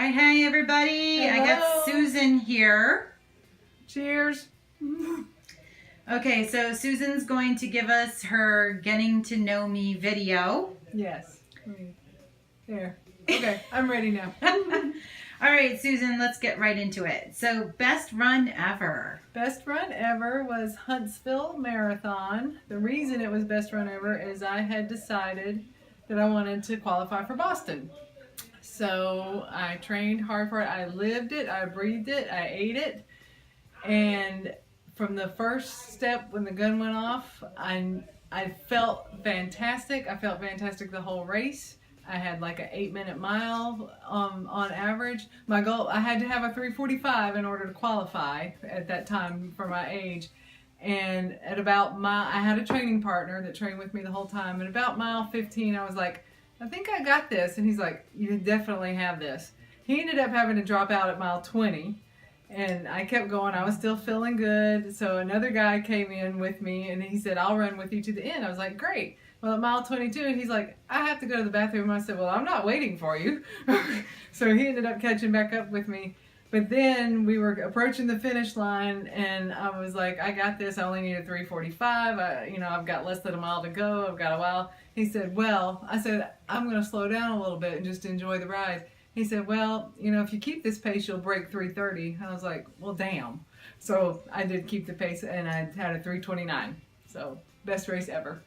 right, hey everybody. Hello. I got Susan here. Cheers. Okay, so Susan's going to give us her getting to know me video. Yes. There. Okay, I'm ready now. All right, Susan, let's get right into it. So, best run ever. Best run ever was Huntsville Marathon. The reason it was best run ever is I had decided that I wanted to qualify for Boston. So I trained hard for it. I lived it. I breathed it. I ate it. And from the first step when the gun went off, I felt fantastic. I felt fantastic the whole race. I had like an 8-minute mile on average. My goal, I had to have a 3:45 in order to qualify at that time for my age. And at about I had a training partner that trained with me the whole time. And about mile 15, I was like, I think I got this. And he's like, you definitely have this. He ended up having to drop out at mile 20. And I kept going. I was still feeling good. So another guy came in with me and he said, I'll run with you to the end. I was like, great. Well, at mile 22, and he's like, I have to go to the bathroom. I said, well, I'm not waiting for you. So he ended up catching back up with me. But then we were approaching the finish line, and I was like, I got this. I only need a 3:45. I've got less than a mile to go. I've got a while. He said, well, I said, I'm going to slow down a little bit and just enjoy the ride. He said, well, if you keep this pace, you'll break 3:30. I was like, well, damn. So I did keep the pace, and I had a 3:29. So best race ever.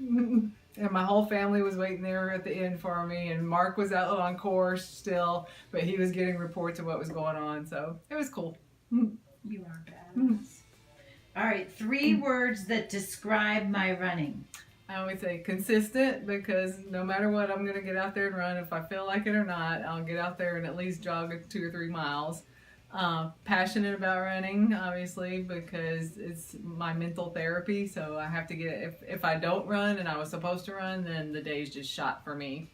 And my whole family was waiting there at the end for me, and Mark was out on course still, but he was getting reports of what was going on, so it was cool. You are badass. All right, 3 words that describe my running. I always say consistent, because no matter what, I'm going to get out there and run. If I feel like it or not, I'll get out there and at least jog 2 or 3 miles. Passionate about running, obviously, because it's my mental therapy, so I have to get if I don't run and I was supposed to run, then the day's just shot for me.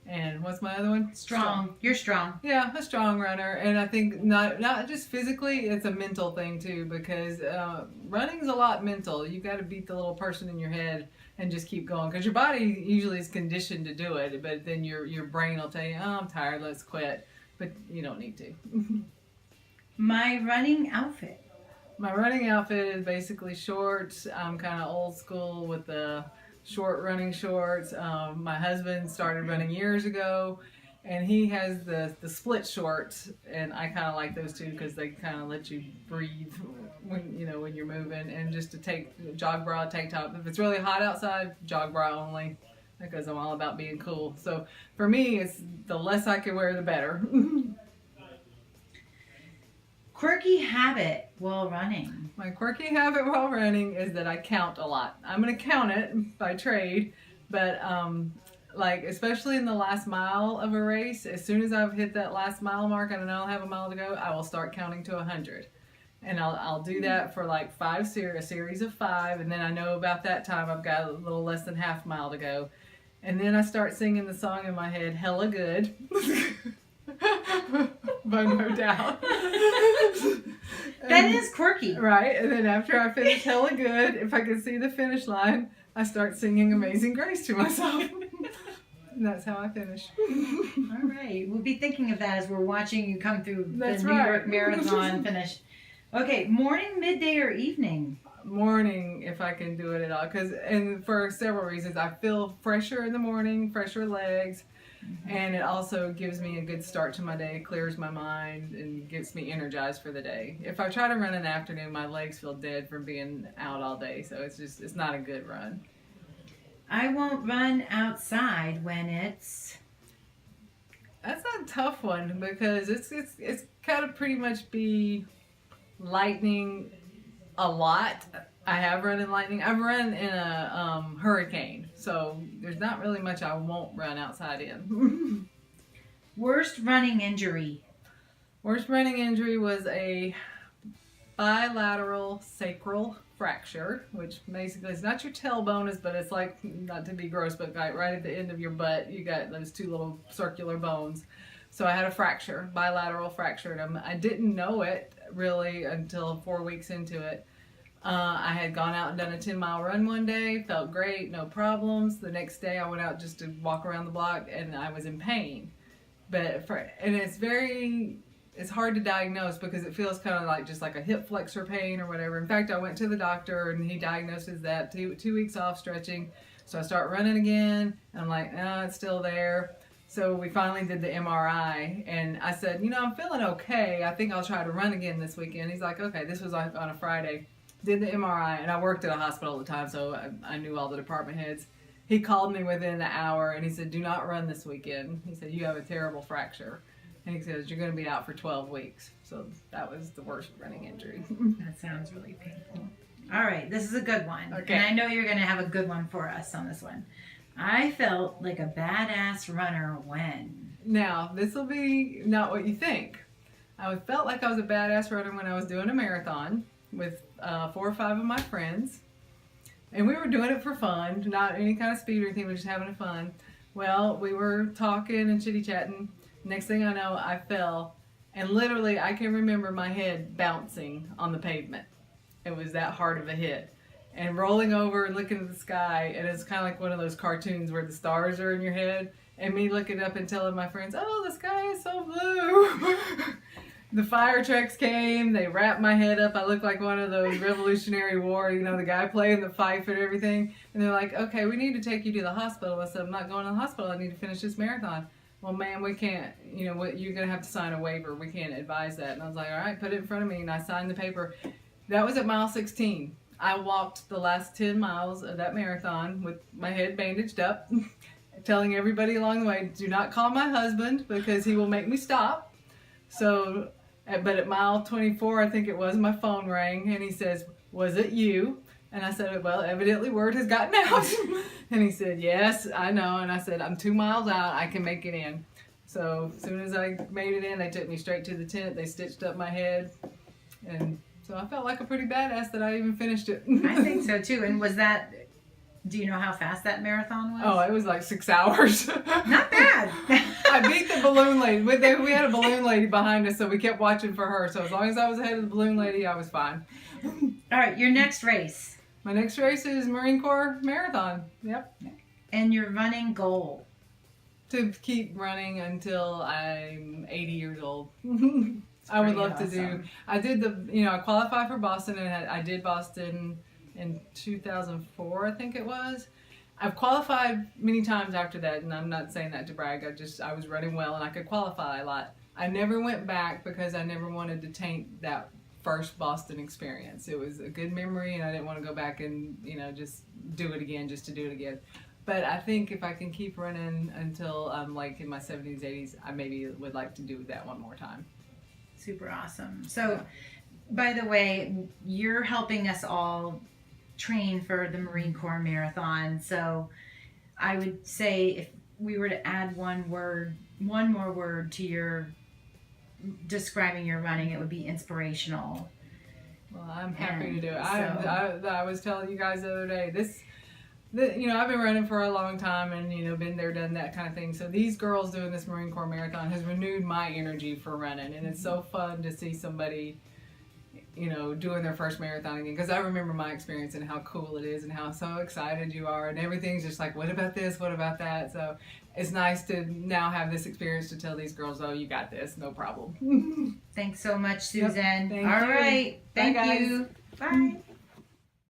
And what's my other one? Strong. You're strong. Yeah, a strong runner. And I think not just physically, it's a mental thing too, because running's a lot mental. You got to beat the little person in your head and just keep going, because your body usually is conditioned to do it, but then your brain will tell you, oh, I'm tired, let's quit. But you don't need to. My running outfit. My running outfit is basically shorts. I'm kind of old school with the short running shorts. My husband started running years ago, and he has the split shorts, and I kind of like those too, because they kind of let you breathe when you're moving. And just to take jog bra, tank top. If it's really hot outside, jog bra only, because I'm all about being cool. So for me, it's the less I can wear, the better. Quirky habit while running. My quirky habit while running is that I count a lot. I'm going to count it by trade, but especially in the last mile of a race, as soon as I've hit that last mile mark and I know I have a mile to go, I will start counting to 100. And I'll do that for like a series of 5, and then I know about that time I've got a little less than half mile to go. And then I start singing the song in my head, Hella Good. By No Doubt. That is quirky. Right, and then after I finish Hella Good, if I can see the finish line, I start singing Amazing Grace to myself. And that's how I finish. All right, we'll be thinking of that as we're watching you come through the New right. York Marathon finish. Okay, morning, midday, or evening? Morning, if I can do it at all, and for several reasons. I feel fresher in the morning, fresher legs. And it also gives me a good start to my day, clears my mind, and gets me energized for the day. If I try to run in the afternoon, my legs feel dead from being out all day, so it's not a good run. I won't run outside when it's... That's a tough one, because it's kind of pretty much be lightning a lot. I have run in lightning. I've run in a hurricane, so there's not really much I won't run outside in. Worst running injury. Worst running injury was a bilateral sacral fracture, which basically is not your tailbone, but it's like, not to be gross, but like right at the end of your butt, you got those 2 little circular bones. So I had a fracture, bilateral fracture. I didn't know it really until 4 weeks into it. I had gone out and done a 10-mile run one day, felt great, no problems. The next day I went out just to walk around the block, and I was in pain. And it's hard to diagnose because it feels kind of like just like a hip flexor pain or whatever. In fact, I went to the doctor and he diagnoses that 2 weeks off stretching. So I start running again and I'm like, no, it's still there. So we finally did the MRI and I said, I'm feeling okay. I think I'll try to run again this weekend. He's like, okay, this was on a Friday. Did the MRI and I worked at a hospital at the time, so I knew all the department heads. He called me within an hour and he said, do not run this weekend. He said, you have a terrible fracture. And he says, you're going to be out for 12 weeks. So that was the worst running injury. That sounds really painful. All right, this is a good one. Okay. And I know you're going to have a good one for us on this one. I felt like a badass runner when? Now, this will be not what you think. I felt like I was a badass runner when I was doing a marathon with 4 or 5 of my friends. And we were doing it for fun, not any kind of speed or anything, we were just having fun. Well, we were talking and chitty-chatting. Next thing I know, I fell. And literally, I can remember my head bouncing on the pavement. It was that hard of a hit. And rolling over and looking at the sky, and it's kind of like one of those cartoons where the stars are in your head. And me looking up and telling my friends, oh, the sky is so blue. The fire trucks came, they wrapped my head up. I looked like one of those Revolutionary War, the guy playing the fife and everything. And they're like, okay, we need to take you to the hospital. I said, I'm not going to the hospital. I need to finish this marathon. Well, ma'am, we can't, you're going to have to sign a waiver. We can't advise that. And I was like, all right, put it in front of me. And I signed the paper. That was at mile 16. I walked the last 10 miles of that marathon with my head bandaged up, telling everybody along the way, do not call my husband because he will make me stop. So, but at mile 24, I think it was, my phone rang and he says, was it you? And I said, well, evidently word has gotten out. And he said, yes, I know. And I said, I'm 2 miles out. I can make it in. So as soon as I made it in, they took me straight to the tent. They stitched up my head. And so I felt like a pretty badass that I even finished it. I think so too. And do you know how fast that marathon was? Oh, it was like 6 hours. Not bad. I beat the balloon lady. We had a balloon lady behind us, so we kept watching for her. So as long as I was ahead of the balloon lady, I was fine. All right, your next race. My next race is Marine Corps Marathon. Yep. And your running goal? To keep running until I'm 80 years old. I would love to do. I did I qualified for Boston, and I did Boston in 2004, I think it was. I've qualified many times after that, and I'm not saying that to brag. I was running well, and I could qualify a lot. I never went back because I never wanted to taint that first Boston experience. It was a good memory, and I didn't want to go back and just do it again just to do it again. But I think if I can keep running until I'm like in my 70s, 80s, I maybe would like to do that one more time. Super awesome. So, by the way, you're helping us all train for the Marine Corps Marathon. So, I would say if we were to add one more word to your describing your running, it would be inspirational. Well, I'm happy to do it. I was telling you guys the other day, I've been running for a long time and, been there, done that kind of thing. So these girls doing this Marine Corps Marathon has renewed my energy for running. And it's so fun to see somebody, doing their first marathon again. Because I remember my experience and how cool it is and how so excited you are. And everything's just like, what about this? What about that? So it's nice to now have this experience to tell these girls, oh, you got this. No problem. Thanks so much, Susan. Yep, thank you. All right. Thank Bye, guys. you. Bye.